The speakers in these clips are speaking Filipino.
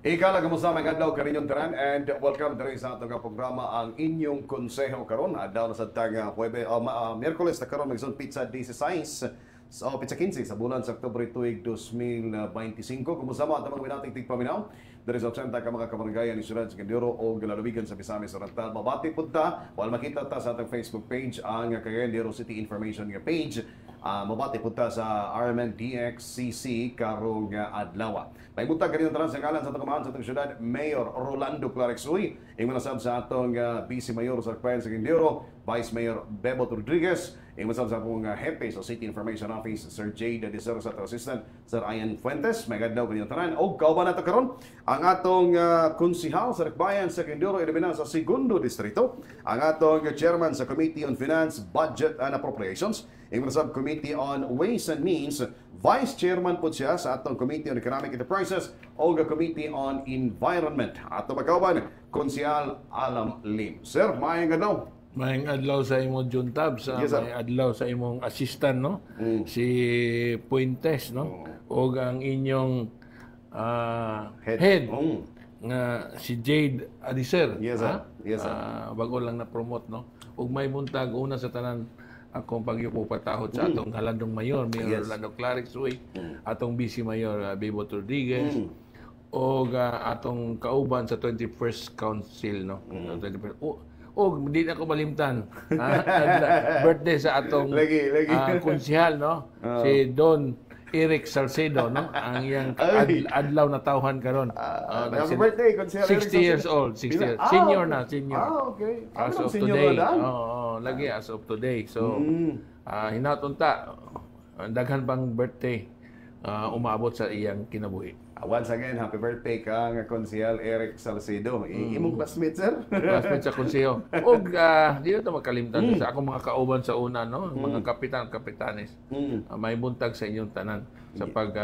Ikala, kamusta mga adlaw kaninyong tanan and welcome diri sa atong programa ang inyong konseho karon adlaw na sa Miyerkules na karon magsun pizza 16 pizza 15 sa bulan sa Oktubre tuig 2025. Kumusta mo atong mga binating tigpaminaw diri sa 80 ka mga kabarangay ni Ciudad Secundero o Galalawigan sa Misamis Oriental. Mabati pud ta wal makita ta sa atong Facebook page ang Cagayan de Oro City Information nga page. Mabati punta sa RMN DXCC karong adlaw. May buntag kanina tanan sa ngalan sa tagamahan sa atong syudad Mayor Rolando Clarexuy, ing manasab sa atong Vice Mayor sa Cagayan Secundero, Vice Mayor Bebot Rodriguez, ing manasab sa atong Hepe sa City Information Office Sir J. Dadisero sa atong Assistant Sir Ian Fuentes. May gadlaw kanina tanan og kauban nato karon ang atong konsihal sa Cagayan Secundero ilabina sa segundo distrito, ang atong Chairman sa Committee on Finance, Budget and Appropriations, ing Subcommittee on Ways and Means, Vice Chairman po siya sa atong Committee on Economic Enterprises o Committee on Environment. Ato magkauban, Konsehal Alam Lim. Sir, maayong adlaw. Maayong adlaw sa imong Juntab, sa Yes, maayong adlaw sa imong assistant, no? Si Puentes, no? O ang inyong head. Nga si Jade Adiser. Yes, sir. Yes, sir. Bago lang na-promote, no? Ug may buntag una sa tanan akong pagyupo patahod sa atong halandong mayor, Mayor Rolando Clarexuy, atong Vice Mayor Bebot Rodriguez, o atong kauban sa 21st Council, no? 21st. Hindi na ko malimtan. Birthday sa atong konsehal, no? Si Don Eric Salcedo, no? Ang iyang adlaw na tawhan karon. Happy birthday, Konsehal 60 years old, 60 years. Senior na, senior. Okay. As of today. Lagi as of today. So, hinatunta, daghan pang birthday umabot sa iyang kinabuhi. Once again, happy birthday kang Konsehal Eric Salcedo. Imong classmate, sir? Classmate sa konseho. Og di na ito makalimtan sa akong mga kauban sa una, no? Mga kapitan, kapitanes. May buntag sa inyong tanan sa pag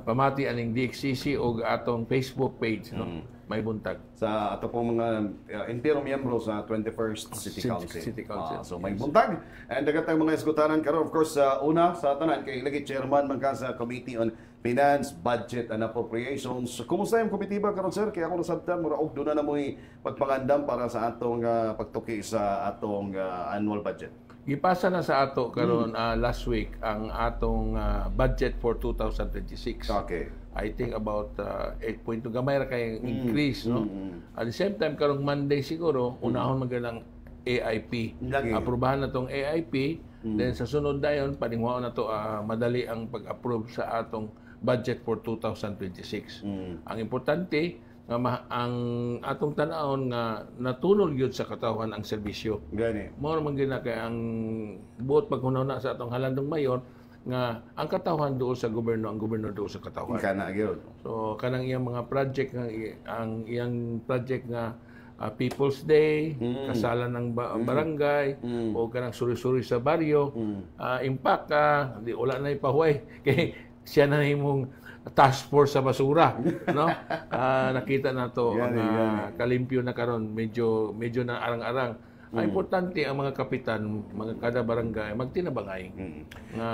pamati aning DXCC o atong Facebook page, no? May buntag. Sa ato pong mga entero miyembro sa 21st City Council. City Council. So may buntag. And dagatang mga isgutanan karon, of course, una sa tanan kay lagi chairman man ka sa Committee on Finance, Budget and Appropriations. Kumusta yung komitiba karon, sir? Kaya ako nasabtan mura og doon na mo'y pagpangandam para sa atong pagtuki sa atong annual budget. Gipasa na sa ato karon last week ang atong budget for 2026. Okay. I think about 8.2 gamay ra kay increase, no? At the same time karong Monday siguro unahon magalang AIP. Aprobahan na tong AIP, then sa sunod dayon paningwaon na to madali ang pag-approve sa atong budget for 2026. Ang importante nga ang atong tan-awon nga natulog gyud sa katawhan ang serbisyo. Gani. Mao man gyud na kay ang buot paghunaw na sa atong halandong mayor nga ang katawhan doon sa gobyerno, ang gobyerno doon sa katawhan. Kana gyud. So kanang iyang mga project nga ang iyang project nga People's Day, kasalan ng barangay, o kanang suri-suri sa baryo, impact di wala na ipahuway kay siya na imong task force sa basura, no? Nakita na to ang kalimpyo na karon, medyo na arang-arang. Ang importante ang mga kapitan, mga kada barangay magtinabangay nga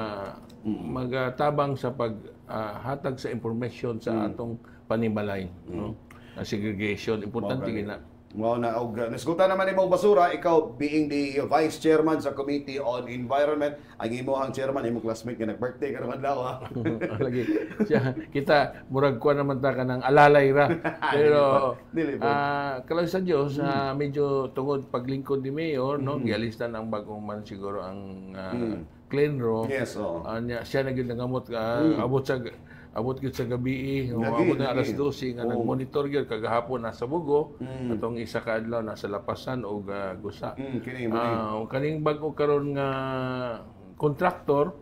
magtabang sa paghatag sa information sa atong panimalay, no? Segregation importante gina. Mao na og nasgutan naman imong basura, ikaw being the vice chairman sa Committee on Environment, ang imong chairman imong classmate nga nag-birthday karong adlaw. Lagi kita murag kuan naman ta kanang alalay ra. Pero kalaw sa Dios medyo tungod paglingkod ni Mayor, no, gialistan ang bagong man siguro ang clean room. Yes, siya na gyud nangamot abot gyud sa gabi, abot na alas 12 nga nag-monitor gyud kagahapon nasa Bugo, atong isa ka adlaw nasa Lapasan o Gusa. Kaning bag-o karon nga contractor,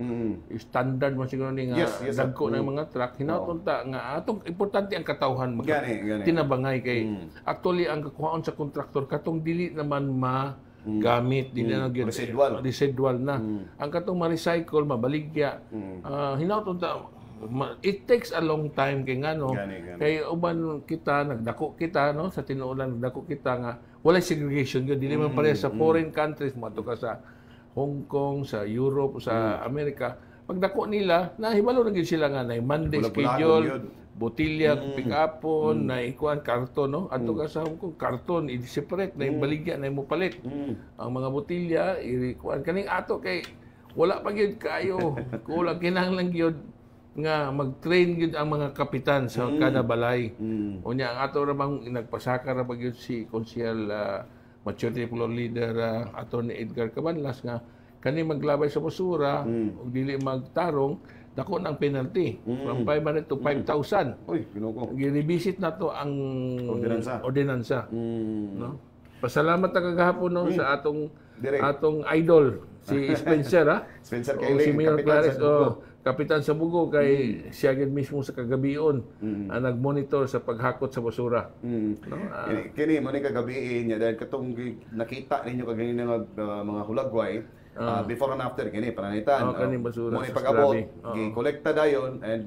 standard man siguro ni nga dagko ng mga truck, hinatunta nga atong importante ang katawhan tinabangay kay actually ang kakuhaon sa contractor katong dili naman gamit dili na residual na ang katong ma-recycle mabaligya hinatunta. It takes a long time kay ngano kay uban kita nagdako kita, no, sa tinuolan nagdako kita nga walay segregation gyud dili man pareha sa foreign countries mo ka sa Hong Kong, sa Europe, sa America. Pagdako nila, nahibalo na gyud sila nga na Monday schedule, botilya, pick-upon, na ikuan, karton, no? Ato ka sa Hong Kong, karton, i-separate, na baligya, na mo palit. Ang mga botilya, ikuan. Kaning ato kay, wala pa gyud kayo. Kulang, kinahanglan gyud nga mag-train gyud ang mga kapitan sa kada balay. Unya, ang ato ramang nagpasaka ra ba gyud si Konsehal Majority Floor Leader Attorney Edgar Cabanlas nga kani maglabay sa basura ug dili magtarong dako ng penalty from 500 to 5,000. Uy, ginoo. Gi-revisit na to ang ordinansa. No? Pasalamat ta kagahapon no sa atong idol si Spencer Spencer o si Mayor Clarice kapitan sa Bugo kay siya gid mismo sa kagabion nagmonitor sa paghakot sa basura. No? Kini mo ni kagabi niya dahil katong nakita ninyo kagani mga hulagway. Before and after kini pananitan basura mo ipag-abot gi-kolekta dayon and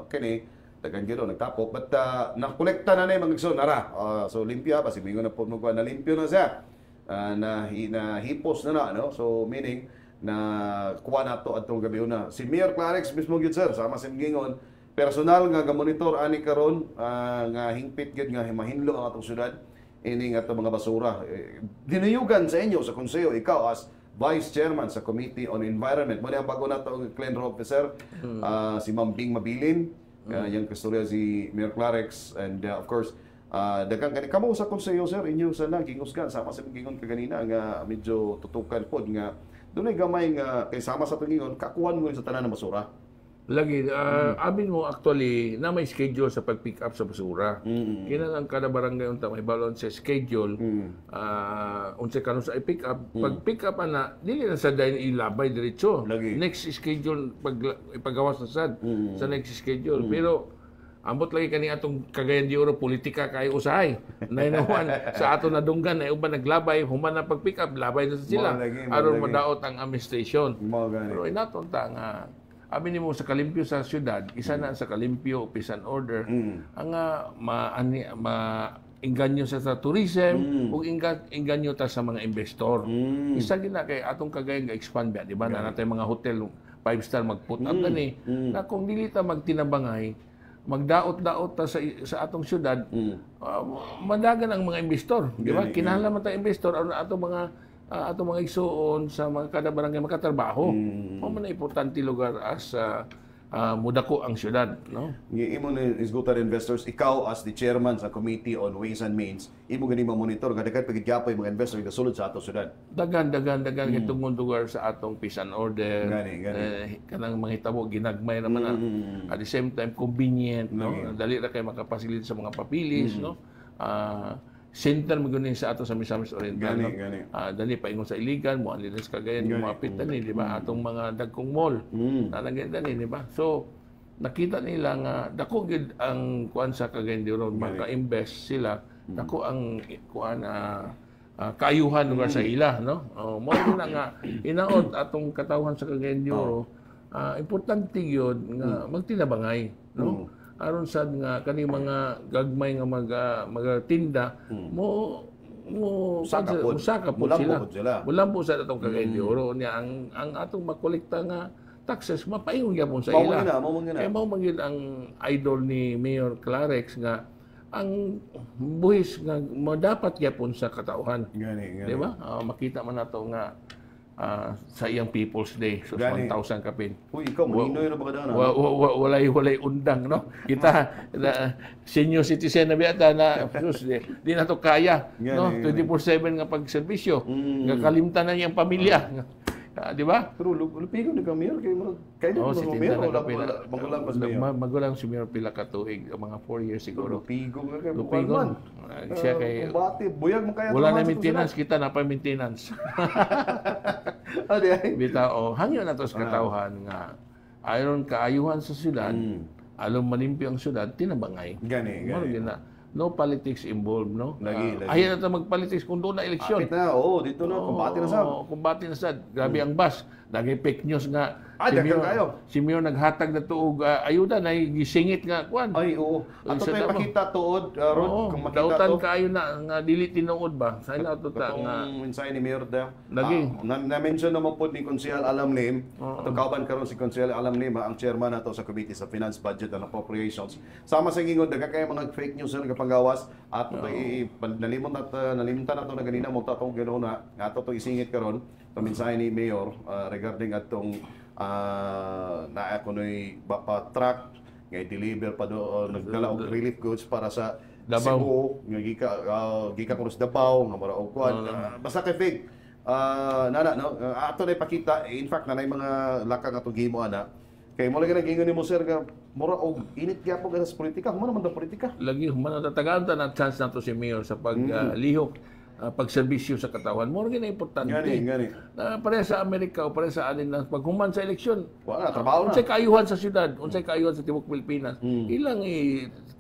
kini dagan gyud nagtapok but nakolekta na nay mga igsoon ara so limpya pa mingon na po mo na limpyo na siya na hipos na no so meaning na kuha nato atong gabi una si Mayor Clarix mismo gyud sir sama sa gingon personal nga ga-monitor ani karon nga hingpit gyud nga mahinlo ang atong syudad ini nga mga basura dinuyugan sa inyo sa konseyo ikaw as Vice Chairman sa Committee on Environment. Muna ang bago na ito, Cleaner Officer, si Ma'am Bing Mabilin, yung kastorya si Mayor Clarix, and of course, dagang kani kamo sa konseyo sir, inyo sana gingusgan, sama sa gingon kaganina nga medyo tutukan po nga doon ay gamay nga kay sama sa pagingon, kakuhan mo sa tanan ng basura. Lagi, amin mo actually na may schedule sa pag-pick up sa basura. Kinahanglan kada barangay unta may balon sa schedule. Unsa kanon sa i-pick up, pag-pick up ana dili na sa dayon ilabay diretso. Next schedule ipagawas na sad sa next schedule. Pero ambot lagi kani atong Cagayan de Oro politika kay usahay. Nainawan sa ato nadunggan ay uban naglabay, human na pag-pick up, labay na sila. Aron madaot ang administration. Pero inaton ta nga amin mo sa kalimpyo sa syudad, isa na sa kalimpyo, peace and order, ang inganyo sa tourism, ug inganyo ta sa mga investor. Isa gina kay atong Cagayan ga-expand ba, di ba? Na natay mga hotel 5-star mag-put up gani. Na kung dili ta magtinabangay, magdaot-daot ta sa atong syudad, madagan ang mga investor, di ba? Kinahanglan man ta investor atong mga igsuon sa mga kada barangay makatrabaho. Mo na importante lugar as mudako ang syudad, no? Imo ni isgutan investors, ikaw as the chairman sa Committee on Ways and Means, imo gani monitor nga daghan pagigyapoy mga investor nga sulod sa ato syudad. Dagan itong lugar sa atong peace and order. Kanang mga hitabo ginagmay naman at the same time convenient, no? Dali ra kay makapasilid sa mga papilis, no? Center magunin sa ato sa Misamis Oriental. Dali paingon sa Iligan, mo anila sa Cagayan, yung mga pitani, di ba? Atong mga dagkong mall. Nalagyan dali, di ba? So, nakita nila nga, dako gid ang kuan sa Cagayan de Oro, maka-invest sila, dako ang kuan kaayuhan lugar sa ila, no? Mo na nga, inaot atong katawhan sa Cagayan de Oro, importante yun nga magtinabangay, no? Aron sad nga kani mga gagmay nga magatinda mo sakap po sila. Mulampo sa atong Cagayan de Oro niya ang atong makolekta nga taxes mapaingon gyapon sa ila. Kay mao man ang idol ni Mayor Clarix nga ang buhis nga dapat gyapon sa katauhan. Di ba? Makita man nato nga sa iyang People's Day, so 1,000 kapin. Uy, ikaw, maninoy na ba ka walay undang, no? Kita, senior citizen na biyata na, di na to kaya, no? 24/7 nga pag-servisyo, nga kalimtan na niyang pamilya. Di ba? Pero lupigo ni Mayor, kaya si Tinda magulang si Mayor pila ka tuig, mga 4 years siguro. Lupigo nga kayo. Lupigo. Siya kay buyag mo kaya. Wala na maintenance, kita na pa maintenance. Bitaw, hangyo na to sa katawhan nga ayon kaayuhan sa syudad, alom malimpyo ang syudad, tinabangay. Gani. No politics involved, no? Ayaw na mag-politics kung doon na eleksyon. Dito na, kumbati na sad. Kumbati na sad. Grabe ang bus. Lagi fake news nga dagan kayo. Si Mayor naghatag na tuog ayuda na gisingit nga kuan. Ay, oo. Ato tayo makita tuod, Rod, kung makita dautan to. kayo na nga dili tinuod ba? Sa ina to ta nga Itong mensahe ni Mayor Deo. Lagi. Na-mention naman po ni Konsehal Alamlim, itong kauban karon si Konsehal Alamlim, ang chairman nato sa Committee sa Finance, Budget and Appropriations. Sama sa ingon, daga kayo mga fake news na nagapanggawas, at nalimutan na ito na ganina mo tatong gano'n na, ato ito isingit karon ito mensahe ni Mayor regarding atong na ako no'y truck nga i-deliver pa do nagdala og relief goods para sa Davao. Cebu nga gika kuno sa Davao nga mara og kuan basta kay fake ato na ipakita in fact nanay mga lakang atong gihimo ana kay mo lagi nagingon nimo sir nga mura og init gyapon ka sa politika humana man daw politika lagi humana tatagaan ta na chance nato si Mayor sa paglihok pagserbisyo sa katawan mo rin na importante. Gani. Pareha sa Amerika o pareha sa atin na paghuman sa eleksyon. Wala, trabaho na. Unsay kaayuhan sa syudad, unsay kaayuhan sa tibuok Pilipinas. Ilang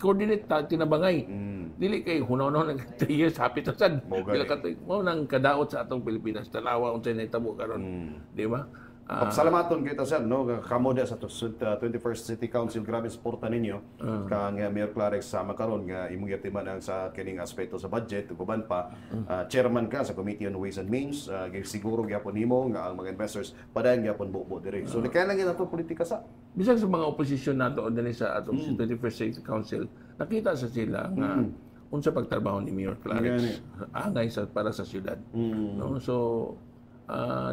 coordinate tinabangay. Dili kay hunaw-hunaw ng 3 years happy to sad. Dili ka mo nang kadaot sa atong Pilipinas. Tanawa unsay nahitabo karon. Di ba? Pasalamaton kita sir no kamo sa 21st City Council grabe suporta ninyo kang Mayor Clarex sama karon nga imong yatiman ang sa kining aspeto sa budget uban pa chairman ka sa Committee on Ways and Means siguro gyapon nimo nga ang mga investors padayon gyapon buo dire so kaya lang ato politika sa bisag sa mga oposisyon nato dinhi sa atong 21st City Council nakita sa sila nga unsa pagtrabaho ni Mayor Clarex angay para sa syudad no so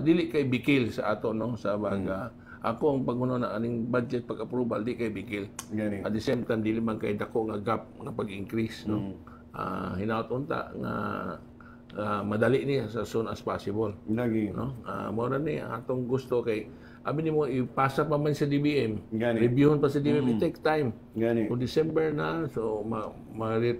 dili kay bikil sa ato no sa baga ako ang pagkuno na aning budget pag-approval di kay bikil at the same time dili man kay dako nga gap nga pag-increase no hinaut unta nga madali ni sa soon as possible no mo na ni atong gusto kay abi nimo ipasa pa man sa DBM reviewon pa sa DBM it take time kung December na so madelay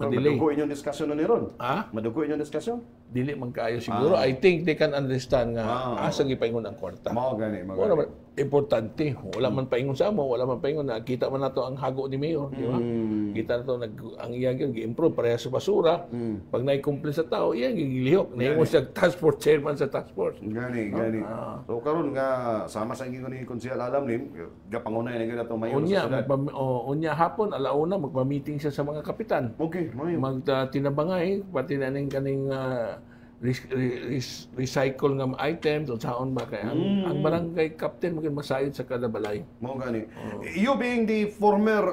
madugo inyong discussion na ni ron madugo inyong discussion dili man kaayo siguro. I think they can understand nga asa gipaingon ang kwarta. Mao gani. Importante. Wala man paingon sa amo, wala man paingon na kita man nato ang hago ni Mayor, di ba? Kita nato ang iya gi-improve pareha sa basura. Pag na-complete sa tao, iya gigilihok. Nahimo siya task force chairman sa task force. Gani. So karon nga sama sa ingon ni Konsehal Alamlim, gapangunay na gyud ato Mayor sa syudad. Unya hapon alauna magpa-meeting siya sa mga kapitan. Okay, Magtinabangay pati na ning kaning recycle nga items o saon ba kay ang barangay captain maging masayod sa kada balay. Mao gani. You being the former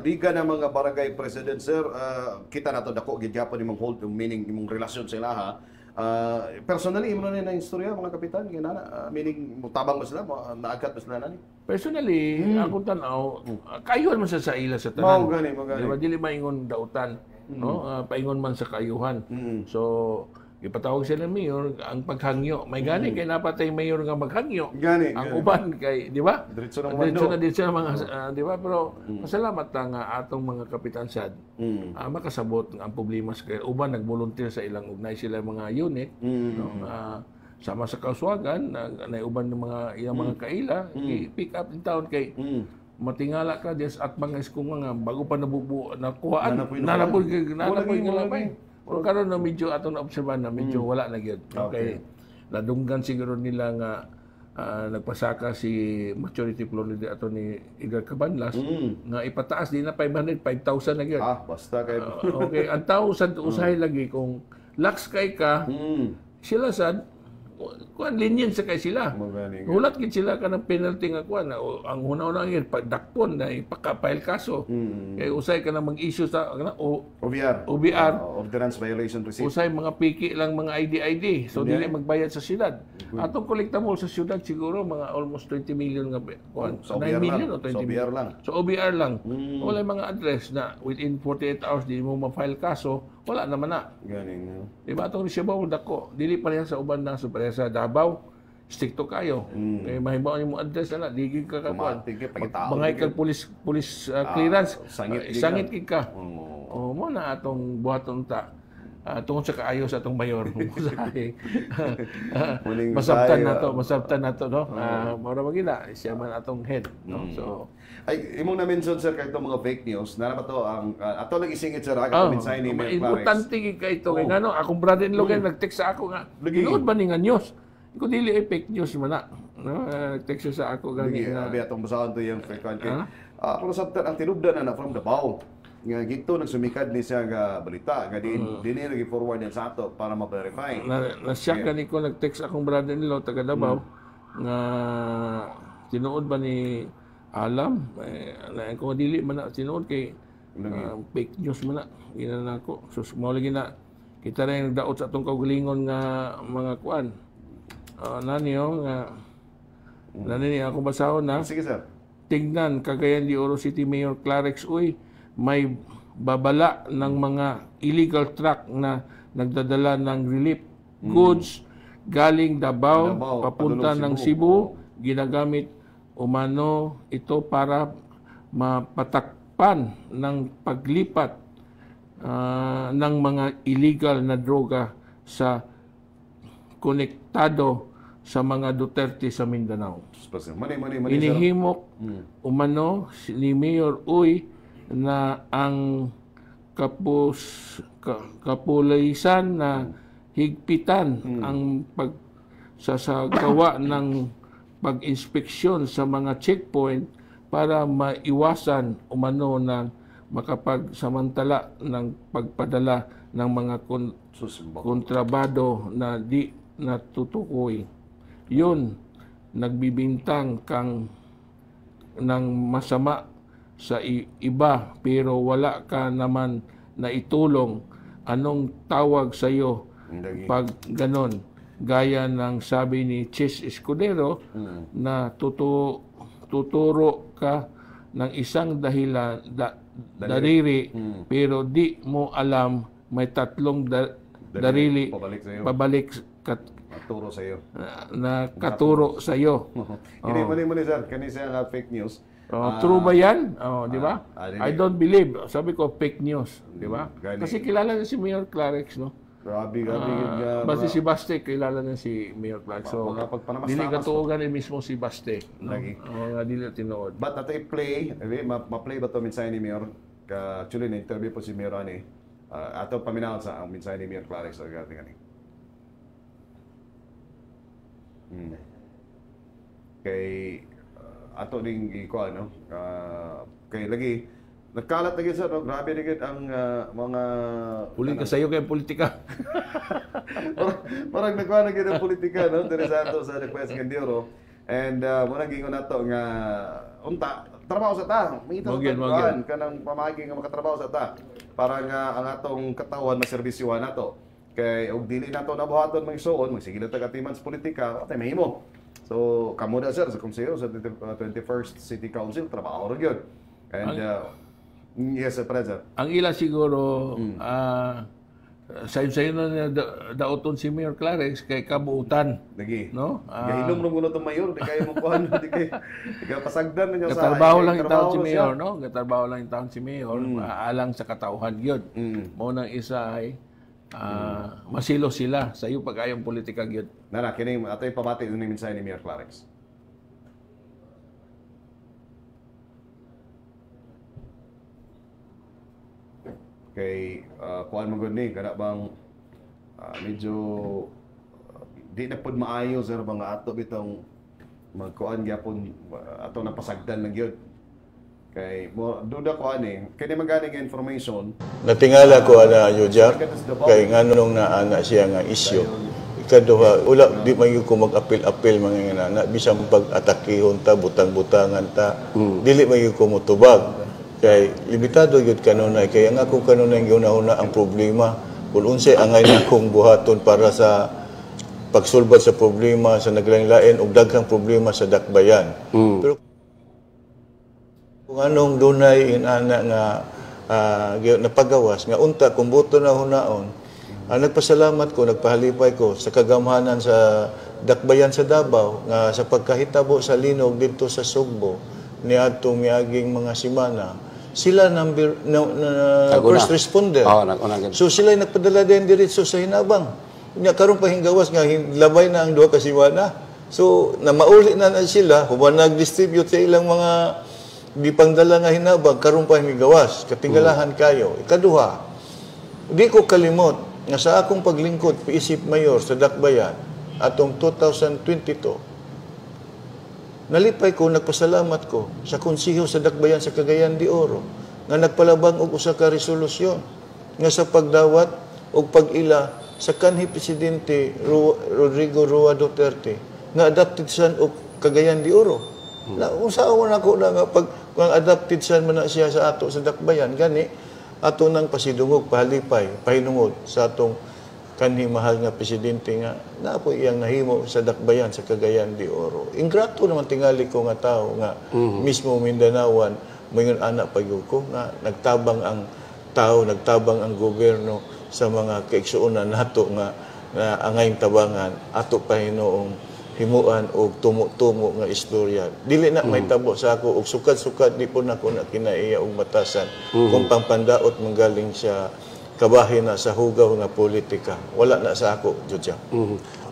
liga ng mga barangay president sir, kita nato dako gid gyapon imong hold meaning imong relasyon sa ilaha. Personally imo na istorya mga kapitan kinana meaning mutabang ba sila naagat ba sila nani? Personally ako tan-aw kayuhan man sa ila sa tanan. Mao gani. Dili maingon dautan no paingon man sa kayuhan. So ipatawag sila ng mayor ang paghangyo. May gani kay napatay mayor nga maghangyo. Ang uban kay, di ba? Diretso na mga di ba? Pero pasalamat nga atong mga kapitan sad. Makasabot ang problema sa uban nag-volunteer sa ilang ugnay sila mga unit no sama sa kauswagan na uban ng mga ilang mga kaila i-pick up in town kay matingala ka des at mga iskong nga bago pa nabubuo nakuhaan nanapoy nga lamay. Pero karon na medyo atong naobserbahan na medyo wala na gyud. Okay. Nadunggan siguro nila nga nagpasaka si maturity floor leader ato ni Edgar Cabanlas nga ipataas din na 500 5,000 na gyud. Basta kay okay, ang tao sad usahay lagi kung lax kay ka sila sad kuan linyan sa kay sila. Hulat gid sila kanang penalty nga kuan ang hunaw lang yun pagdakpon na ipaka-file kaso. Kay usay ka na mag-issue sa OVR. Ordinance Violation Receipt. Usay mga piki lang mga ID. So dili magbayad sa syudad. Atong collectible sa syudad siguro mga almost 20 million nga kuan. 9 million o 20 million. So OVR lang. Wala mga address na within 48 hours di mo ma-file kaso, wala naman na. Ganing. Diba atong Sibaw dako, dili pareha sa uban na so pareha sa Davao, stick to kayo. Kay mahibaw mo address na digig ka kakuan. Bangay kag police clearance, sangit kig ka. Mo na atong buhaton ta. Tungod sa kaayos atong mayor masabtan nato no mora magina siya man atong head no so ay imong na-mention sir kay itong mga fake news na to ang ato lang isingit sir aga mensahe ni Mayor Clarex importante kay ito ngano akong brother-in-law nag-text sa ako nga tinuod ba ni nga news ko dili fake news man na No, text sa ako gani Sige, nga. abi atong basahan to yung frequent kay. Kung sabtan ang tinubdan na from Davao. Nga gito nagsumikad ni siya nga balita nga dinhi lagi forward yan sa ato para ma-verify. Na-shock gani ko nag-text akong brother-in-law taga Davao nga tinuod ba ni alam ko dili man na tinuod kay fake news man na ina nako. So mao lagi na kita na yung daot sa atong kaugalingon nga mga kuan. Nani nga nani ako basahon na. Sige sir. Tingnan, Cagayan de Oro City Mayor Clarex, may babala ng mga illegal truck na nagdadala ng relief goods galing Davao papunta ng Cebu. Ginagamit umano ito para mapatakpan ng paglipat ng mga illegal na droga sa konektado sa mga Duterte sa Mindanao. Mani. Inihimok umano ni Mayor Uy na ang kapulisan na higpitan ang pagsasagawa ng pag-inspeksyon sa mga checkpoint para maiwasan umano ng makapagsamantala ng pagpadala ng mga kontrabado na di natutukoy. Yun, nagbibintang kang ng masama sa iba pero wala ka naman na itulong. Anong tawag sa iyo pag ganon? Gaya ng sabi ni Chis Escudero na tuturo ka ng isang dariri pero di mo alam may tatlong darili pabalik katuro sa iyo. Na katuro sa iyo. Ini mali sir, kani siya nga fake news. True ba yan? Di ba? I don't believe. Sabi ko fake news, di ba? Gani. Kasi kilala na si Mayor Clarex, no? Grabe. Basta si Baste, kilala na si Mayor Clark. So, dili katuogan ni mismo si Baste. Lagi. Dili tinuod. But nato i-play, ma-play ba ito mensahe ni Mayor? Actually, na-interview po si Mayor Ani. Ato paminaw sa ang mensahe ni Mayor Clark. So, gani. Kay ato ning ikuan no. Kay lagi nagkalat lagi sa no, grabe lagi ang mga Puli ka sayo kay politika. Parang nagkuha na gid ang politika no, diri sa ato sa request ng Dioro. And muna gingon nato nga unta trabaho sa ta. Mangita sa kanang pamagi nga makatrabaho sa ta para nga ang atong katawan maserbisyuhan nato. Kay og dili nato nabuhaton magsuon, magsigilo ta katiman sa politika, atay mahimo. So kamo da sir sa konsehero sa 21st City Council trabaho ra gyud. And yes, President. Ang ila siguro sayo na daoton si Mayor Clarex kay kabuutan. Lagi. No? Gahinom ro gulo tong mayor, di kay mo kuan, di kay pasagdan niya sa. Katrabaho lang itaon si Mayor, no? Katrabaho lang itaon si Mayor, alang sa katauhan gyud. Mo nang isa ay masilo sila sa iyo pag-ayong politika gyud. Nana kini atoy pabati ni mensahe ni Mayor Clarex. Kay kuan mo gud ni kana bang medyo di na pud maayo sir mga ato bitong magkuan gyapon ato napasagdan lang gyud. Kay mo duda ko ani kini magaling nga information natingala ko ana Yojak kay nganong naana siya nga isyu ikaduha wala di man ko mag-apil-apil mga ngana bisan pag-atakihon ta butang-butangan ta dili man ko motubag kay limitado gyud kanunay kay ang akong kanunay giuna-una ang problema kung unsay angay nakong buhaton para sa pagsulbad sa problema sa naglain-lain ug daghang problema sa dakbayan pero kung anong dunay inana nga napagawas nga unta kung buto na hunaon nagpasalamat ko nagpahalipay ko sa kagamhanan sa dakbayan sa Davao nga sa pagkahitabo sa linog dito sa Sugbo niadtong miaging mga semana sila first responder so sila nagpadala din diretso sa hinabang nya karon pahinggawas nga labay na ang duha ka semana so na mauli na sila human nag-distribute sa ilang mga di pangdala nga hinabang karon pa gawas katingalahan kayo ikaduha di ko kalimot nga sa akong paglingkod piisip mayor sa Dakbayan atong 2022 Nalipay ko, nagpasalamat ko sa konsiho sa Dakbayan sa Cagayan de Oro nga nagpalabang og usa ka resolusyon nga sa pagdawat og pag-ila sa kanhi Presidente Rodrigo Roa Duterte nga adopted son og Cagayan de Oro. Na usaon ako na nga pag kung adopted son man na siya sa ato sa Dakbayan gani ato nang pasidungog pahalipay pahinungod sa atong kanhi mahal nga presidente nga napo iyang nahimo sa Dakbayan sa Cagayan de Oro. Ingrato naman tingali ko nga tao nga mismo Mindanaoan moingon anak payuko nga nagtabang ang tao, nagtabang ang gobyerno sa mga kaigsuonan nato nga angayng tabangan ato pa hinoong himuan og tumo-tumo nga istorya. Dili na may tabo sa ako og sukad-sukad di po nako na kinaiya og batasan kung pampandaot manggaling sa kabahin na sa hugaw nga politika. Wala na sa ako, Judya.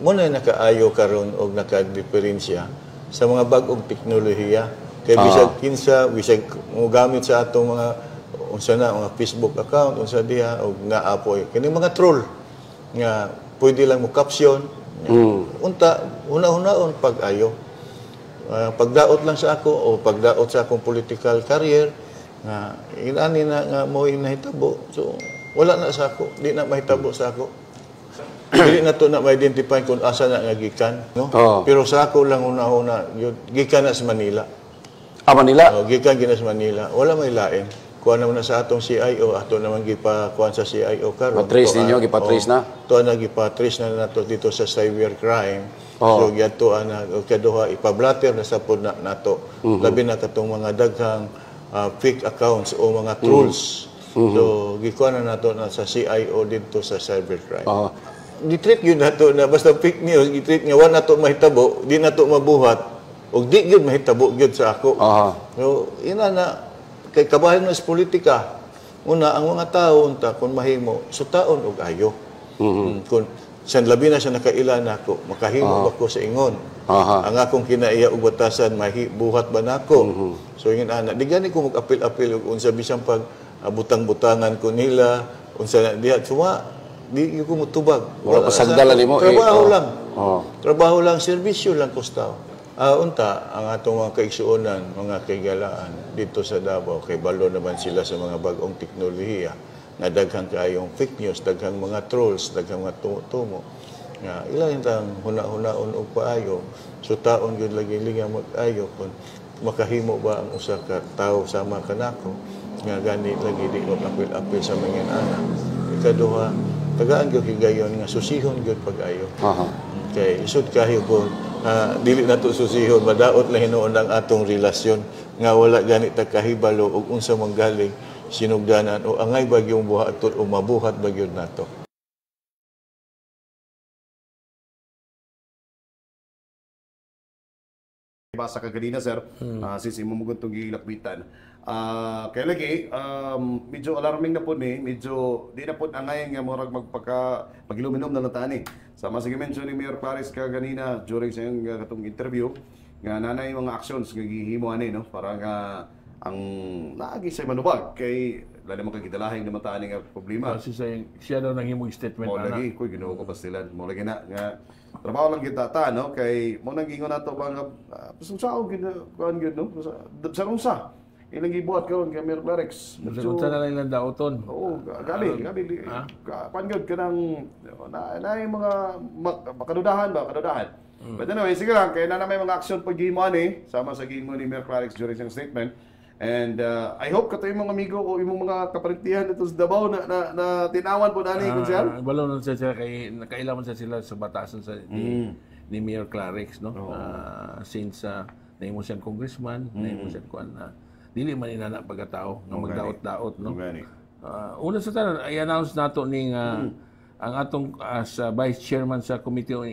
Muna nakaayo karon og nakadiferensya sa mga bag-ong teknolohiya. Kaya bisag kinsa, bisag mo gamit sa atong mga unsa na mga Facebook account, unsa diha og naapoy. Kini mga troll nga pwede lang mo caption. Unta, una-unaon pag-ayo. Pagdaot lang sa ako o pagdaot sa akong political career nga inani na nga mo nahitabo. So wala na sa ako, di na mahitabo sa ako. Dili na to na ma-identify kung asa na nga gikan, no? Pero sa ako lang una-una, gikan na sa Manila. Manila? Gikan gina sa Manila. Wala may lain. Kuha naman na sa atong CIO, ato naman gipakuan sa CIO karon. Patrace ninyo, gipatrace na? To na gipatrace na nato dito sa cybercrime. So giadto na kaduha ipablatter na sa pod na nato. Labi na katong mga daghang fake accounts o mga trolls. So, gikuha na nato na sa CIO dito sa cybercrime. Gitreat yun nato na basta fake news, gitreat nga wala nato mahitabo, di nato mabuhat, o di yun mahitabo yun sa ako. So, ina na, kay kabahin ng politika, una, ang mga tao, kung mahimo, sutaon o ayo. Kung san labi na siya nakailan ako, makahimo ako sa ingon. Ang akong kinaiya og batasan, buhat ba nako? So, yun ana, di gani ko mag-apil-apil og unsa bisang pag butang-butangan ko nila unsa na diha suma di ko mutubag wala pasagdala nimo trabaho lang serbisyo lang kostaw unta ang atong mga kaigsuonan mga kaigalaan dito sa Davao kay balo naman sila sa mga bag-ong teknolohiya na daghang kaayong fake news daghang mga trolls daghang mga tumo nga ilang tang huna-hunaon og paayo so taon gyud lagi linga mag-ayo kun makahimo ba ang usa ka tawo sama kanako nga gani lagi di ko apil-apil sa mga anak. Ikaduha, tagaan gyud higayon nga susihon gyud pag-ayo. Kay isud kayo ko dili na to susihon madaot lang hinuon ang atong relasyon nga wala gani ta kahibalo ug unsa manggaling sinugdanan o angay bagyong buhaton o mabuhat bagyod nato. Basa ka ganina, sir, since imumugot itong gilakbitan. Kaya lagi, medyo alarming na po ni, medyo di na po angay nga murag mag-iluminom na natani. Sama sa mention ni Mayor Clarice ka ganina during sa yung katong interview, nga nanay mga actions nga gihimo ani, no? Para nga ang naagi sa manubag kay lalo mo kay gidalahin naman tani nga problema. Kasi siya daw nang himong statement mo lagi ko ginuo ko pastilan mo lagi na nga trabaho lang kita ta no kay mo nang gingon nato ba nga susaw gid kuan gid no sa unsa ilang gibuhat karon kay Mayor Clarex unsa na lang daoton gabi kuan gid kanang na mga kadudahan but anyway sige lang kay na may mga action pag gihimo ani sama sa gihimo ni Mayor Clarex during siyang statement. And I hope kato yung mga amigo o yung mga kaparintihan ito sa Davao na tinawan po nani konsyal. Balo na siya kay nakailaman sila sa batasan sa ni Mayor Clarex no. Since nahimo siyang congressman, nahimo siyang kuan dili man inana pagkatao nga magdaot-daot no. Una sa tanan i-announce nato ning ang atong as Vice Chairman sa Committee on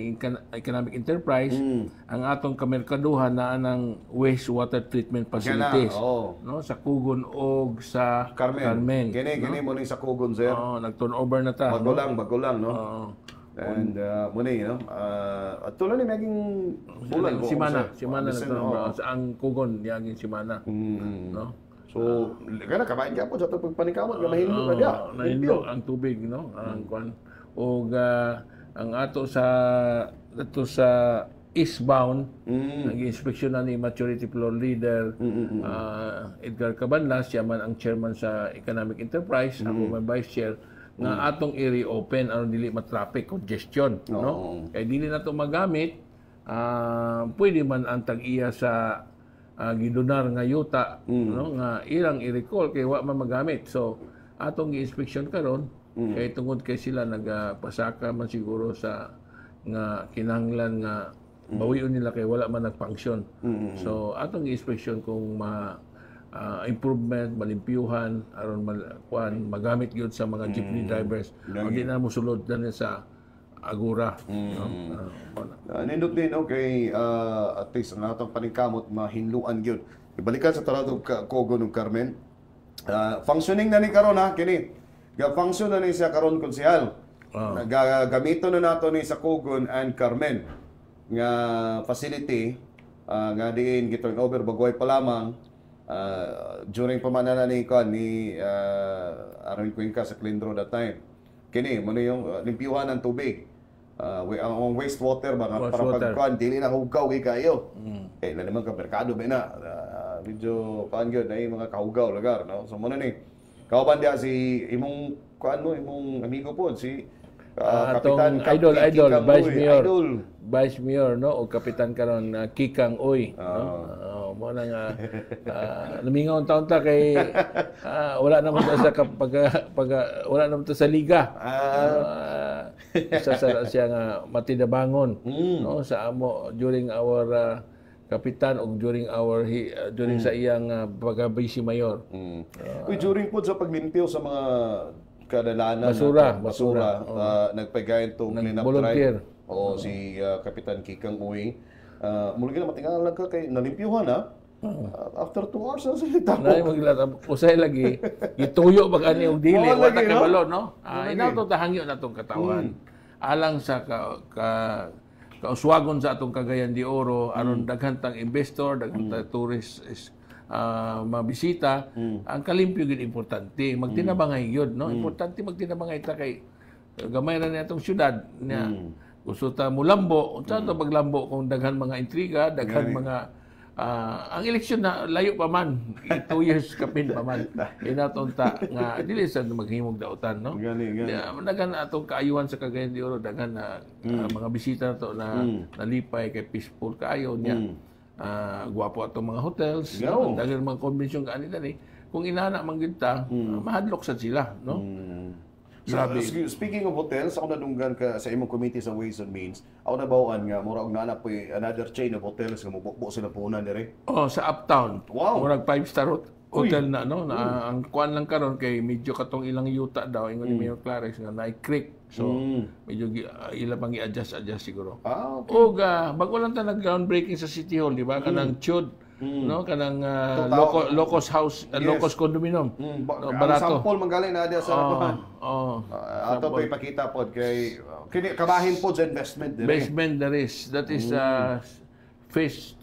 Economic Enterprise, ang atong kamerkaduhan na anang wastewater treatment facilities no sa Kugon og sa Carmen. Kini mo ning sa Kugon, sir. Nag-turnover na ta. Bago lang no. And muna no. At tuloy ni naging bulan Simana na ang Kugon yaging Simana. No. So, kana kabayan ka po sa itong pagpanikamot, mahilo ka diya. Mahilo ang tubig, no? Ang kuan. O ang ato sa eastbound, nag-inspeksyon na ni Maturity Floor Leader Edgar Cabanlas, siya man ang chairman sa Economic Enterprise, ako may vice chair, nga atong i-reopen aron dili ma-traffic congestion, no? Kay dili na to magamit, pwede man ang tag-iya sa gidonar nga yuta, no, nga ilang i-recall kay wa man magamit. So atong gi-inspeksyon karon kay tungod kay sila nagpasaka man siguro sa nga kinahanglan nga bawion nila kay wala man nag-function. So atong gi-inspeksyon kung improvement, malimpyuhan aron magamit gyud sa mga jeepney drivers. Hindi na mosulod na sa agura. Nindot din, okay, at least ang atong paningkamot, mahinluan yun. Ibalikan sa talatog Kogo ng Carmen. Functioning na ni karon ha, kini. Ga-function na ni siya karon konsehal. Gamito na nato ni sa Kogon and Carmen nga facility nga diin giturn over bagway pa lamang during pamanana ni Aaron Cuenca sa Clindro that time. Kini mo yung limpyuhan ng tubig. Ang wastewater ba para pagkuan dili na hugaw kayo. Eh na naman ka merkado ba na medyo paan gyud na mga kahugaw lugar, no. So mo na ni kauban dia si imong kuan mo, imong amigo po si Kapitan idol Vice Mayor no o Kapitan karon Kikang Uy, no. Mo na nga lumingaw taon ta kay wala naman ta sa wala naman ta sa liga. Isa sa siya nga matinabangon no sa amo during our kapitan o during our during sa iyang pagka-vice mayor. During po sa paglimpyo sa mga kadalanan basura nagpagayon to clean up drive o si Kapitan Kikang Uy muli na matingalan ka kay nalimpyuhan after 2 hours na sila tapo. Nay usay lagi gituyo bag ani og dili wa ta kay balon no. Inato ta hangyo natong katawan. Alang sa kauswagon sa atong Cagayan de Oro aron daghan tang investor, daghan tang tourist mabisita, ang kalimpyo gid importante. Magtinabangay gyud no. Importante magtinabangay ta kay gamay ra ni atong syudad niya. Gusto ta mulambo, unsa ta paglambo kung daghan mga intriga, daghan mga ang eleksyon na layo pa man, 2 years kapin pa man. Inaton ta nga dili sa maghimog daotan no. Daghan atong kaayuhan sa Cagayan de Oro, daghan na mga bisita to na nalipay kay peaceful kaayo niya. Guwapo atong mga hotels, no? Daghan mga convention kanila ni. Kung inana man gyud ta, mahadlok sad sila, no. So, speaking of hotels, ako nadunggan ka sa imong committee sa Ways and Means. Ako nabawaan nga mura og naana poy another chain of hotels nga mubukbo sila punan dire. Sa Uptown. Wow. Murag 5-star hotel na no. Ang kuan lang karon kay medyo katong ilang yuta daw ingon ni Mayor Clarex nga na creek. So medyo ila pang i-adjust siguro. Okay. Og bago lang ta nag-groundbreaking sa City Hall, di ba? Kanang chud no kanang locos house, locos condominium. Barato. Ang sample manggaling na dia sa kuan. Ato pa ipakita pod kay kini kabahin pod sa investment dire. Investment there is. That is phase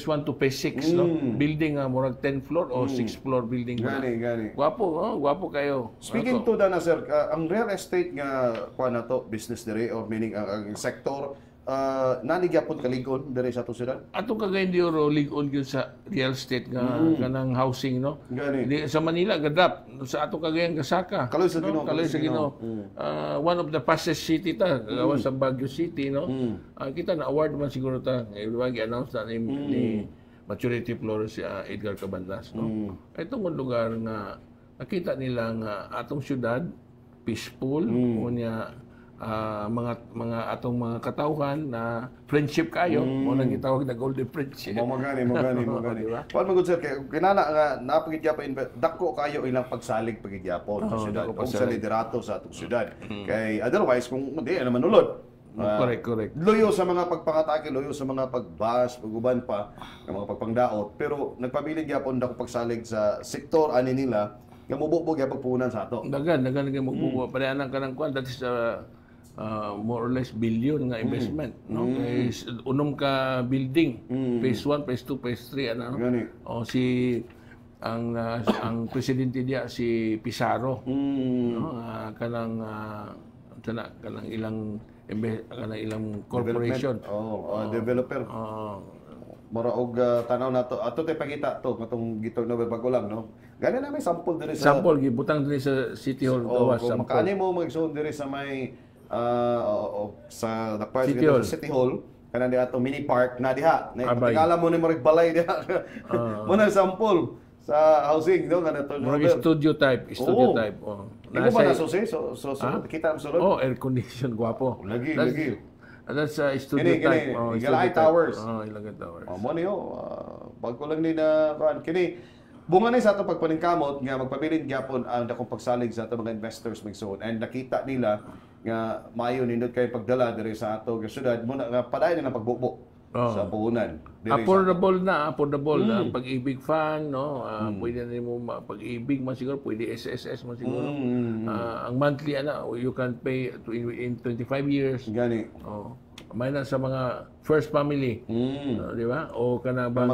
1 to phase 6 no. Building murag 10 floor o 6 floor building. Gani. Guwapo kayo. Speaking to na sir, ang real estate nga kuan nato business dire or meaning ang sector nanigyapon kaligon dire sa atong syudad. Atong Cagayan de Oro ligon gyud sa real estate nga kanang housing no. Di, sa Manila gadap sa atong Cagayan gasaka. Kaloy sa Ginoo. One of the fastest city ta gawas sa Baguio City no. Kita na award man siguro ta gi-announce na ni Maturity Floor si Edgar Cabanlas no. Itong lugar nga nakita nila nga atong syudad peaceful unya mga atong mga katawhan na friendship kayo mo nang gitawag na golden friendship mo gani Paul magud sir kay kinana nga napagidyapo dako kayo ilang pagsalig pagidyapo sa syudad kung sa liderato sa atong syudad kay otherwise kung di naman ulod. Correct. Loyo sa mga pagpangatake, loyo sa mga pagbas, paguban pa ng mga pagpangdaot, pero nagpabilig gyapon dako pagsalig sa sektor ani nila nga mubukbog gyapon punan sa ato. Dagan mubukbog pa anang kanang kwan that is more or less billion nga investment no kay unom ka building phase 1 phase 2 phase 3 ano o si ang presidente dia si Pizarro no kanang kanang ilang corporation. Developer. Mura og tanaw nato ato tay pakita to katong gitog na bago lang no. Gani na may sample diri sa Sample gibutang diri sa City Hall gawas kung sample. makaani mo magsuon diri sa may sa City Hall. City Hall kanang di ato mini park na diha. Abay. Tingala mo ni marag balay diha. Muna sample sa housing no kana to. Murag studio type. Imo ba na susi? So kita ang sulod. Oh, air condition gwapo. Lagi. That's studio type. Ilagay towers. Ilagay towers. Mo niyo, bago lang ni na kini bunga ni sa ato pagpaningkamot nga magpabilin gyapon ang dakong pagsalig sa ato mga investors magsuon and nakita nila nga maayo nindot kay pagdala diri sa ato nga syudad mo na nga padayon na pagbubo sa puhunan. Affordable na ang Pag-ibig Fund, no? Pwede na mo Pag-ibig man siguro, pwede SSS man siguro. Ang monthly you can pay in 25 years. Gani. May na sa mga first family. Di ba? O kana bang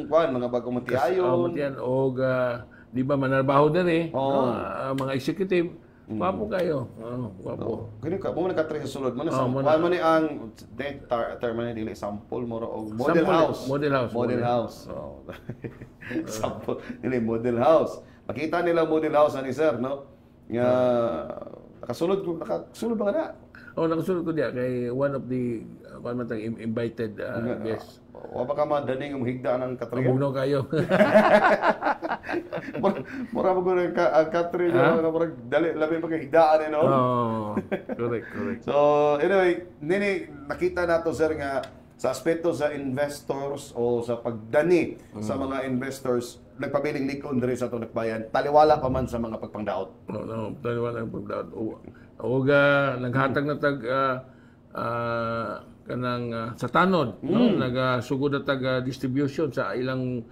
mga bagong matiayon. Di ba manarbaho din mga executive. Wapo kayo. Wapo. Gani ka, mo nagka-3 sa sulod mo na sa mo ni ang term na dili sample mo og model house. Sample dili model house. Makita nila model house ani sir no. Nga nakasulod ba na? Nakasulod ko diya kay one of the invited guests. Wa ba ka madaning higda ng katriya? Bugno kayo. Mura mo gud ang katriya mura dali labi magahigdaan no. Correct. So anyway, nini nakita nato sir nga sa aspeto sa investors o sa pagdani sa mga investors nagpabiling likon diri sa atong nakbayan taliwala pa man sa mga pagpangdaot. Taliwala ang pagdaot. Naghatag na tag kanang sa tanod no nagasugod na tag distribution sa ilang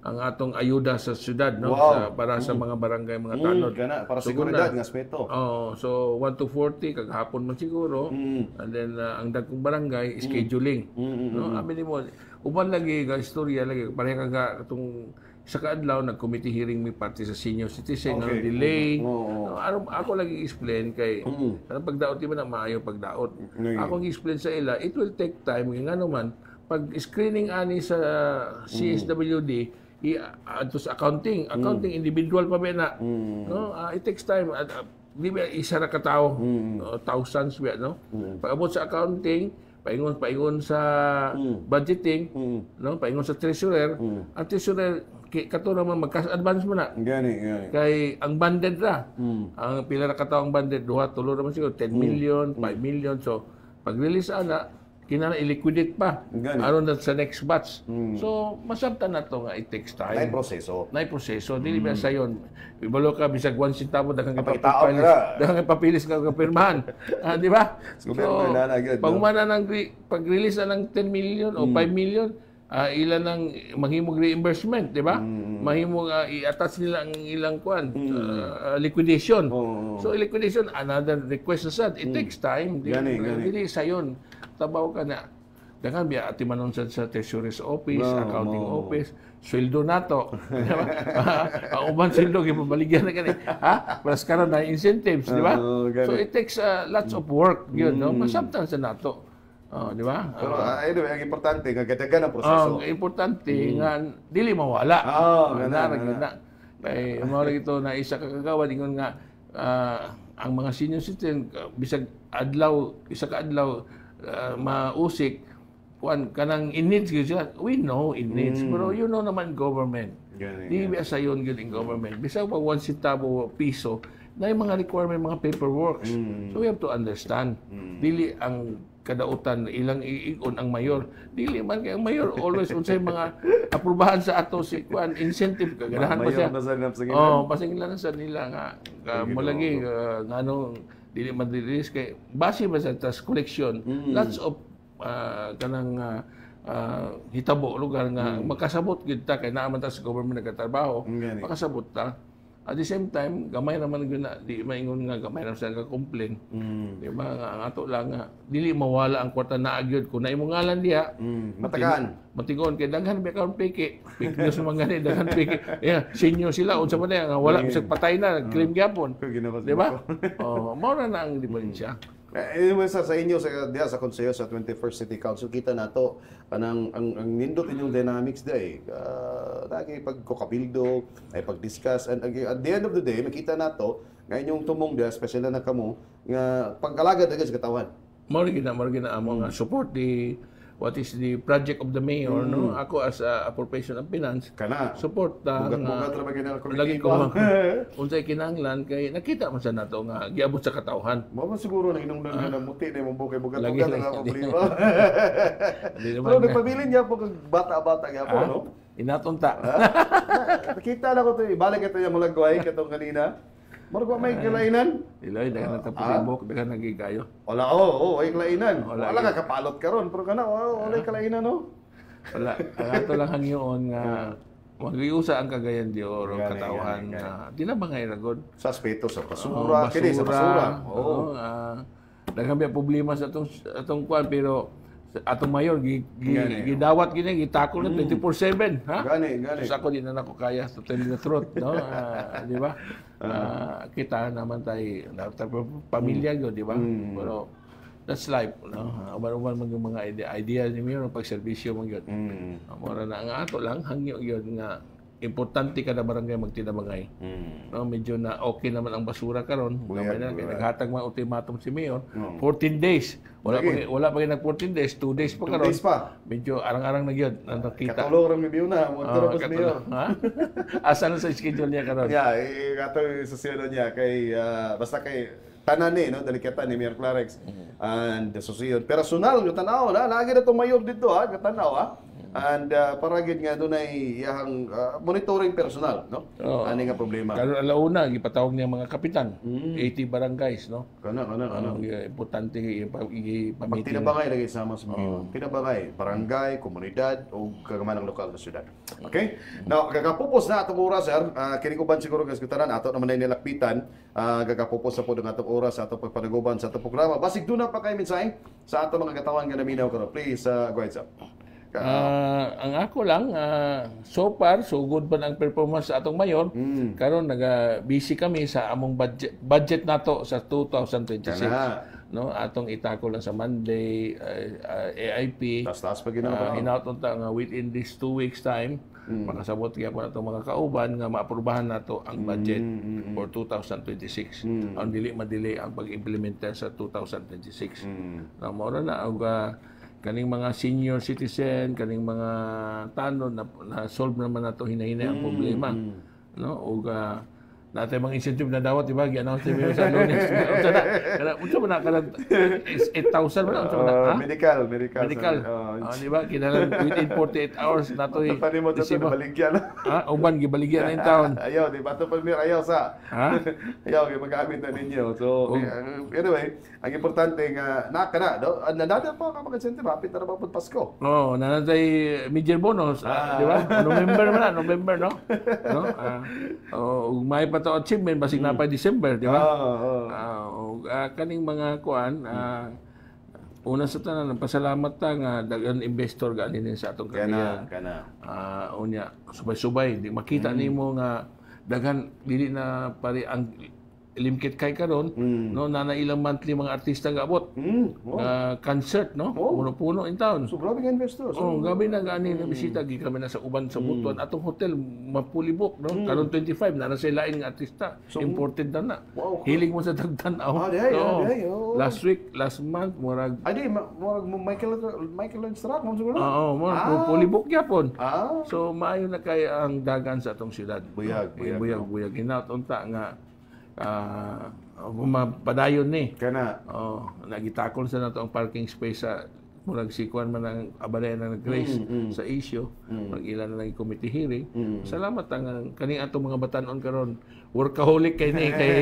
ang atong ayuda sa syudad no para sa mga barangay mga tanod para seguridad nga aspeto. So 1 to 40 kaghapon man siguro and then ang dagkong barangay scheduling no abi nimo uban lagi ga istorya lagi pareha ka katong sa kaadlaw nag-committee hearing mi parte sa senior citizen nga delay. Ako lagi explain kay kanang pagdaot di man maayo pagdaot. Ako gi-explain sa ila it will take time ngano man pag screening ani sa CSWD ato sa accounting individual pa ba na no it takes time di ba isa ra ka tawo thousands ba no pag abot sa accounting paingon sa budgeting no paingon sa treasurer ang treasurer kato naman magkas-advance mo na. Gani. Kay ang banded ra. Ang pila ra katawo ang banded, duha tulo naman siguro 10 million, 5 million. So pag-release ana kinahanglan i-liquidate pa aron sa next batch. So masabtan na to nga it takes time. Nay proseso. Dili ba sayon. Ibalo ka bisag 1 centavo daghang papilis ka pirmahan. Di ba? So pag mana nang pag-release ng 10 million o 5 million ilan ang mahimong reimbursement, di ba? Mahimong i-attach nila ang ilang liquidation. So liquidation another request sa it takes time. Dili sayon tabaw ka na. Dagan biya ati manon sa treasury's office, accounting office, sweldo nato. Ang uban sweldo gipabaligyan na kani. Plus karon na incentives, di ba? So it takes lots of work yun, no? Masabtan sa nato. Di ba? Pero anyway, ang importante nga gadagan ang proseso. Ang importante nga dili mawala. Gana. Kay mao ito na isa ka kagawad ingon nga ang mga senior citizen bisag adlaw isa ka adlaw mausik kanang in needs gyud sila. We know in needs, pero you know naman government. Di ba sayon gyud in government. Bisag pag 1 centavo piso na yung mga requirement, mga paperwork. So we have to understand. Dili ang kadautan ilang iigon ang mayor. Dili man kay ang mayor always unsay mga aprubahan sa ato si kuan incentive kaganahan pa siya. Pasingilan sa nila nga malagi ngano dili man release kay base ba sa tax collection. Lots of kanang hitabo lugar nga makasabot gid ta kay naa man ta sa government nagtrabaho. Makasabot ta. At the same time, gamay naman gyud na di maingon nga gamay naman sila ka-complain. Di ba nga ang ato lang nga dili mawala ang kwarta na agyod kun naimo ngalan diha. Matagaan. Matigon kay daghan ba karon peke. Fake news mga gani daghan peke. Yeah, senior sila unsa man nga wala bisag patay na claim gyapon. Di ba? Oh, mao na ang diferensya. Anyway, sa inyo diha sa konseho sa 21st City Council kita nato kanang ang nindot inyong dynamics day. Lagi pagkokabildo, ay pag-discuss and at the end of the day makita nato nga inyong tumong dia special na kamo nga pagkalagad agad sa katawan. Mao gina amo nga support the what is the project of the mayor, no? Ako as appropriation and finance Kana. support Bugat-bugat ra ba kinang lagi committee ko unsay kinahanglan kay nakita man sa nato nga giabot sa katawhan. Mo man siguro na inong na muti na imong bukay Lagi bugat-bugat lang. nga problema. Di naman Pero nga. nagpabilin niya po kag bata-bata gyapon, no? Inatunta. Nakita na ko to, ibalik ito yung mulagway katong kanina. Murag wa may kalainan. Iloy dagan nagtapusibok, dagan nagigayo. Wala ay kalainan. Wala ka kapalot karon, pero kana wala kalainan no. Wala. Ang ato lang hangyoon nga magiusa ang Cagayan de Oro Gani, katawhan gani, nga di na bangay ragod. Sa aspeto sa basura, kini sa basura. Oo. Daghan biya problema sa atong kuan pero sa atong mayor gidawat gini gitakol na 24/7 ha. Gani. Sa ako di na nako kaya to tell you the truth no. Di ba? Kita naman tay pamilya gyud di ba? Pero that's life no. Uban-uban mga idea ni mayor pagserbisyo man gyud. Mora na ang ato lang hangyo gyud nga importante kada barangay magtinabangay. No, medyo na okay naman ang basura karon. Gamay na kay naghatag man ultimatum si mayor 14 days. Wala pa nag 14 days, 2 days pa 2 karon. days pa. Medyo arang-arang na gyud ang nakita. Katulog ra mi biyo na, mo tara pas mayor. Ha? Asa na sa schedule niya karon? Yeah, kato sa susunod niya kay basta kay tanan ni no delikata ni Mayor Clarex and susunod personal yung tanaw na lagi na to mayor dito ha katanaw ha. And para gid nga dunay iyang monitoring personal no ani nga problema Karon alauna gipatawag niya mga kapitan 80 barangays no kana importante ipamiting tinabangay lagi sama sa mga tinabangay barangay komunidad o kagamanang lokal na syudad. Okay, now gagapupos na atong oras sir, kini ko ban siguro nga tanan ato naman na nilakpitan gagapupos sa pod ang atong oras sa atong pagpanaguban sa atong programa basig duna pa kay mensahe sa atong mga katawan nga naminaw karon please go ahead sir. Ang ako lang, so far, so good pa ang performance sa atong mayor. Karon busy kami sa among budget nato sa 2026. No, atong itako lang sa Monday, AIP. Tas pa ginawa. Hinautunta nga within this 2 weeks time, makasabot kaya po nato mga kauban nga maaprubahan nato ang budget for 2026. Ang dili madili ang pag-implementa sa 2026. Na mo na kaning mga senior citizen, kaning mga tanon na solve naman nato hinahinay ang problema. No? O natay mga incentive na dawat, di ba? Gi-announce niyo sa Lunes. Unsa man na kada 8,000 man unsa man na? Medical. Di ba? Kinalan within 48 hours nato Tani mo to baligyan. Uban gibaligyan na in town. Ayaw, di ba to pag ayaw sa. Ayaw kay magamit na ninyo. So anyway, ang importante nga nakana do. Nadada pa ka mag-incentive hapit na ba pud Pasko. Oh, nanatay major bonus, di ba? November no? May pa to achievement basig na pa December, di ba? Kaning mga kuan una sa tanan pasalamat ta nga daghang investor ganin sa atong Cagayan. Unya subay-subay di makita nimo nga daghan dili na pare ang limkit kay karon no na ilang monthly mga artista nga abot concert no puno-puno in town. So grabe nga investors. Gabi na gani na bisita gi kami na sa uban sa Butuan atong hotel mapulibok no karon 25 na sa lain nga artista imported na. Hiling mo sa dagtan-aw. Last month murag Michael Strat mo siguro. pulibok gyapon. So maayo na kay ang dagan sa atong syudad. Buyag hinaut unta nga padayon ni. Kana. Nagitakon sa nato ang parking space sa murag sikuan man ang abalay na nag-grace sa issue, mag-ilan na lang committee hearing. Salamat ang kaning atong mga batanon karon. Workaholic kay ni kay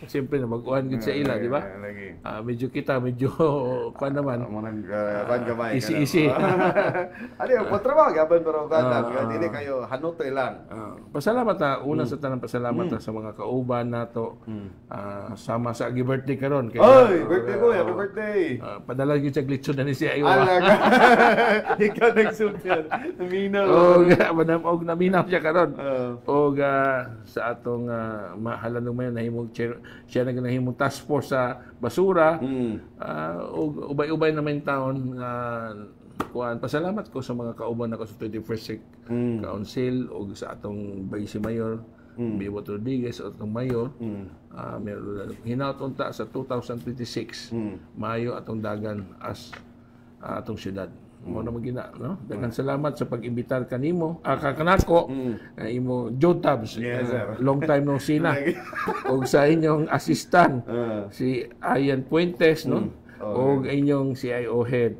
siyempre na mag-uwan gid sa ila, di ba? Medyo kuan naman. Easy. Ano yung kontrabaho gaban pero dili kayo hanutoy lang. Pasalamat ta una sa tanang pasalamat ta sa mga kauban nato. Sama sa birthday karon kay birthday ko, happy birthday. Padala gyud sa glitson na ni si Ayo. Alaga. Ikaw nagsultian. Naminaw. Og naminaw siya karon. Og sa atong mahalan naman nahimong siya nahimong task force sa basura. Og ubay-ubay naman taon kuan. Pasalamat ko sa mga kauban nako sa 21st Council og sa atong Vice Mayor Biwot Rodriguez at atong Mayor. Hinaut unta sa 2026 Mayo atong dagan as atong syudad. Mo na magina, no? Daghang salamat sa pag-imbitar kanimo, kanako, imo Joe Tabs. Yes, sir. Long time no see na. Og sa inyong assistant si Ian Puentes, no? Og inyong CIO head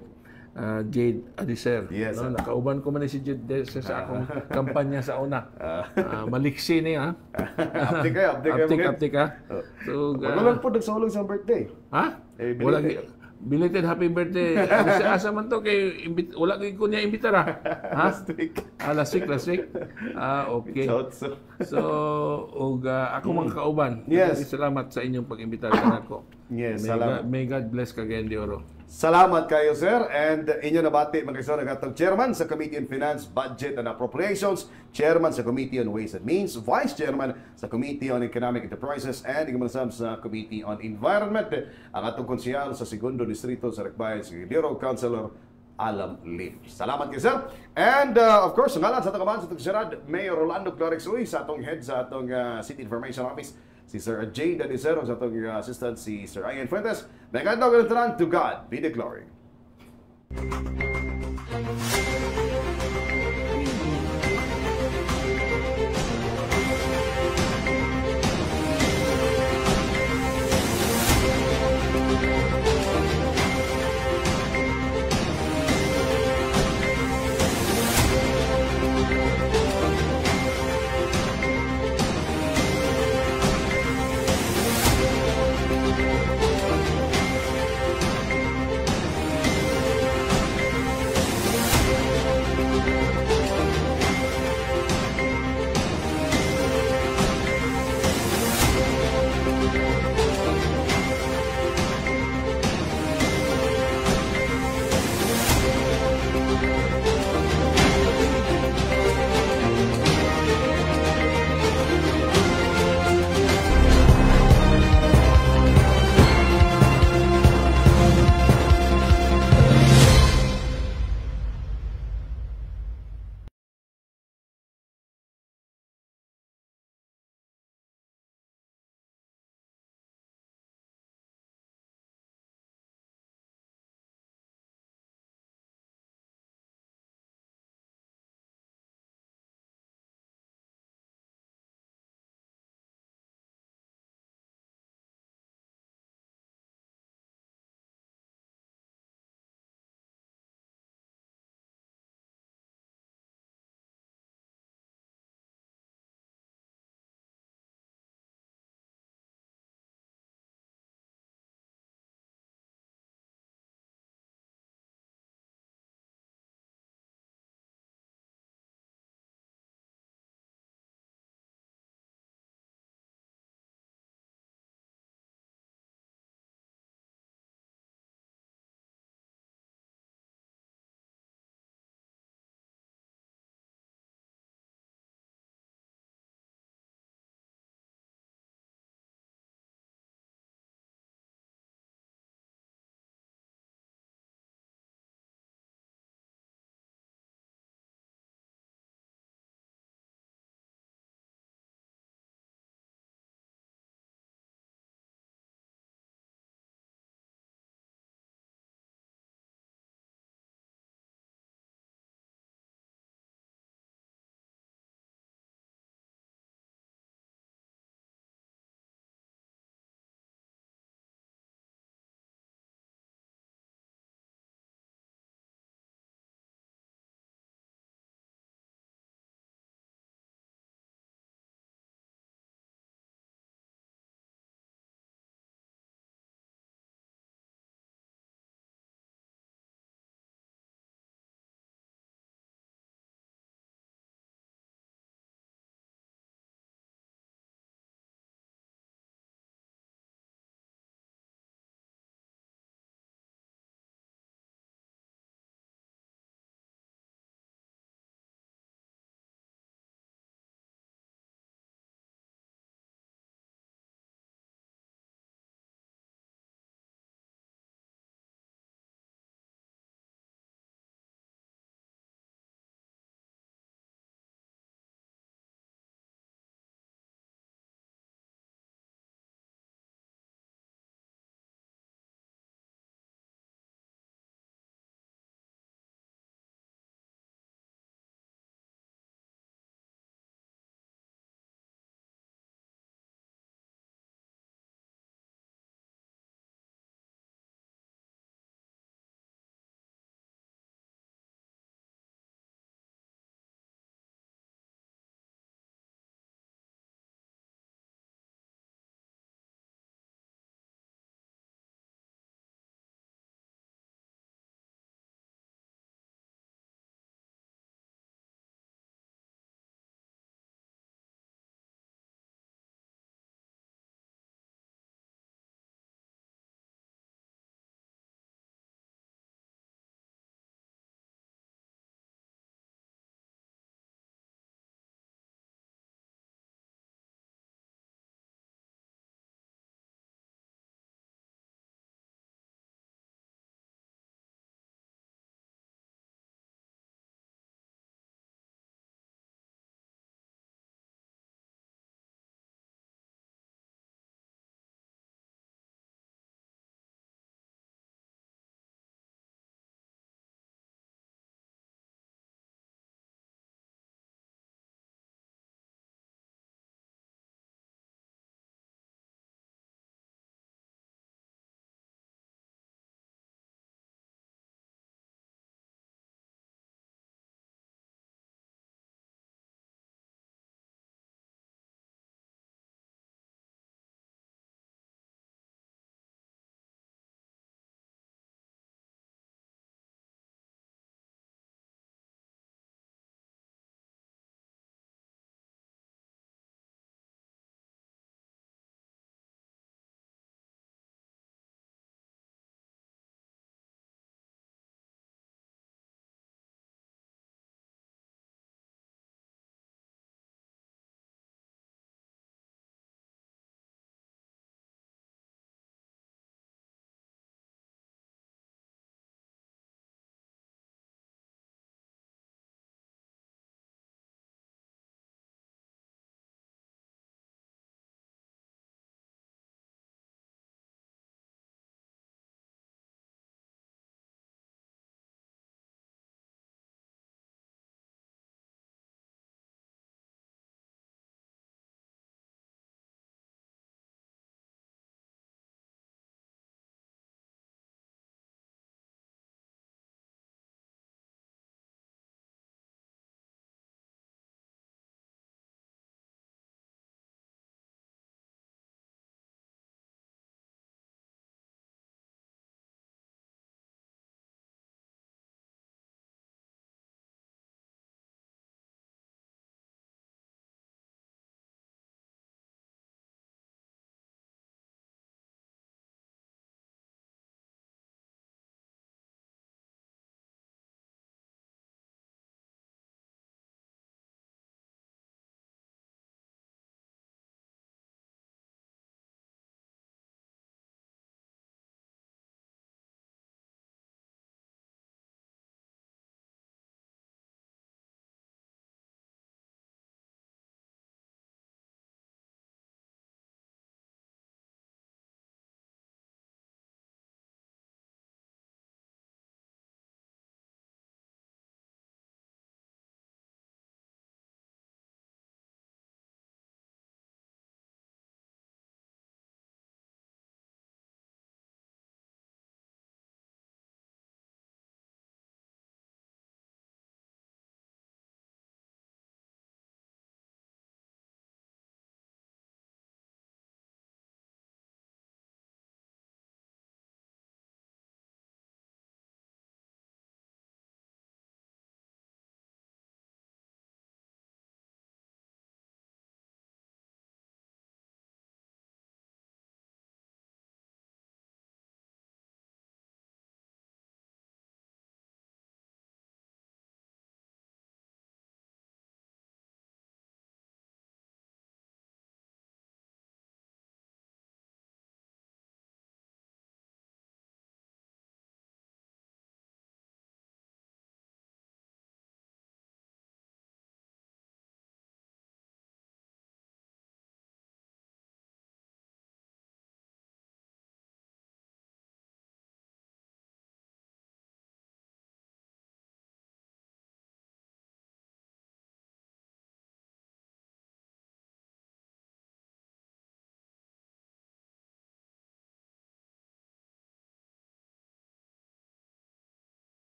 Jade Adiser. Yes, no? Nakauban ko man si Jade Adiser sa akong kampanya sa una. Maliksi ni ha. Uptik ka. So, wala lang po nagsulog sa birthday. Ha? Wala belated happy birthday. Asa man to kay wala kay kunya imbitar ha. Last week. Last week. Okay. So og ako mga kauban. Yes. Salamat sa inyong pag-imbitar kanako. Yes, salamat. May God bless kagayan di oro. Salamat kayo, sir. And inyo nabati mga kaisor ng Chairman sa Committee on Finance, Budget and Appropriations, Chairman sa Committee on Ways and Means, Vice Chairman sa Committee on Economic Enterprises, and ikamanasam sa Committee on Environment. Ang atong konsyal sa Segundo Distrito sa Rekbayan, si Bureau Councilor Alam Lim. Salamat kayo, sir. And of course, ngalan sa atong kaman sa atong sirad, Mayor Rolando Clarix Uy, sa atong head sa atong City Information Office, si Sir Jade Adicero, sa atong assistant si Sir Ian Fuentes. Nagkataw ka na to God be the glory.